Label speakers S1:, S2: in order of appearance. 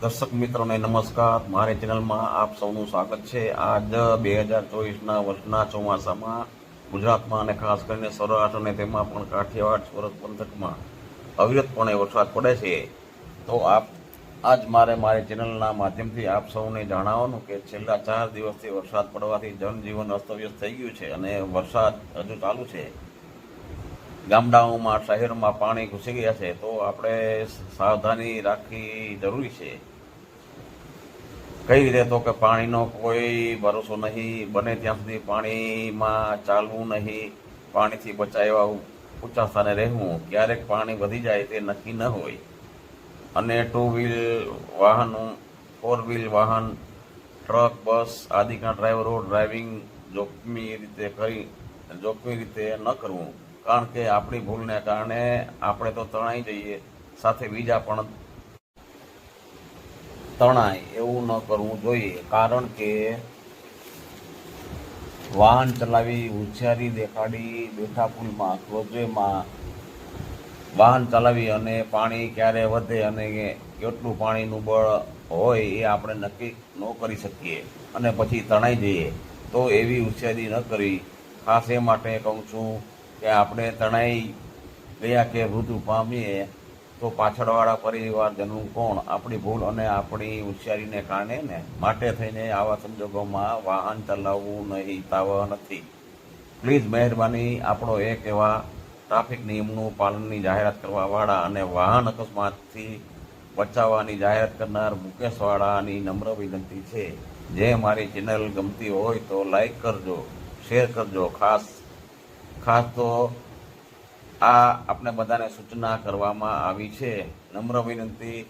S1: દર્શક મિત્રોને નમસ્કાર. મારી ચેનલમાં આપ સૌનું સ્વાગત છે. આજ 2024ના વર્ષના ચોમાસામાં ગુજરાતમાં અને ખાસ કરીને સૌરાષ્ટ્ર અને તેમાં પણ કાઠિયાવાડ સુરત પંથકમાં અવિરતપણે વરસાદ પડે છે. તો આજ મારી ચેનલના માધ્યમથી આપ સૌને જણાવવાનું કે છેલ્લા 4 દિવસથી વરસાદ પડવાથી જનજીવન અસ્તવ્યસ્ત થઈ ગયું છે અને વરસાદ હજુ ચાલુ છે. ગામડાઓમાં શહેરમાં પાણી ઘૂસી ગયા છે. તો આપણે સાવધાની રાખવી જરૂરી છે. કઈ રીતે? તો કે પાણીનો કોઈ ભરોસો નહીં. બને ત્યાં સુધી પાણીમાં ચાલવું નહીં. પાણીથી બચાવવા ઊંચા સ્થાને રહેવું. ક્યારેક પાણી વધી જાય તે નક્કી ન હોય અને 2 વ્હીલ વાહનો, 4 વ્હીલ વાહન, ટ્રક, બસ આદિના ડ્રાઈવરો ડ્રાઇવિંગ જોખમી રીતે ન કરવું. કારણ કે આપણી ભૂલને કારણે આપણે તો તણાઈ જઈએ, સાથે બીજા પણ તણાય. એવું ન કરવું જોઈએ. કારણ કે વાહન ચલાવી, હોશિયારી દેખાડી, બેઠા પુલમાં, ક્રોઝવેમાં વાહન ચલાવી અને પાણી ક્યારે વધે અને કેટલું પાણીનું બળ હોય એ આપણે નક્કી ન કરી શકીએ અને પછી તણાઈ જઈએ. તો એવી હોશિયારી ન કરવી. ખાસ એ માટે કહું છું કે આપણે તણાઈ ગયા કે મૃત્યુ પામીએ તો પાછળવાળા પરિવારજનનું કોણ? આપણી ભૂલ અને આપણી હોશિયારીને કારણે માટે થઈને આવા સંજોગોમાં વાહન ચલાવવું નહીં, હિતાવહ નથી. પ્લીઝ મહેરબાની આપણો એક એવા ટ્રાફિક નિયમનું પાલનની જાહેરાત કરવાવાળા અને વાહન અકસ્માતથી બચાવવાની જાહેરાત કરનાર મુકેશવાળાની નમ્ર વિનંતી છે. જે મારી ચેનલ ગમતી હોય તો લાઈક કરજો, શેર કરજો. ખાસ તો આ આપણે બધાને સૂચના કરવામાં આવી છે. નમ્ર વિનંતી.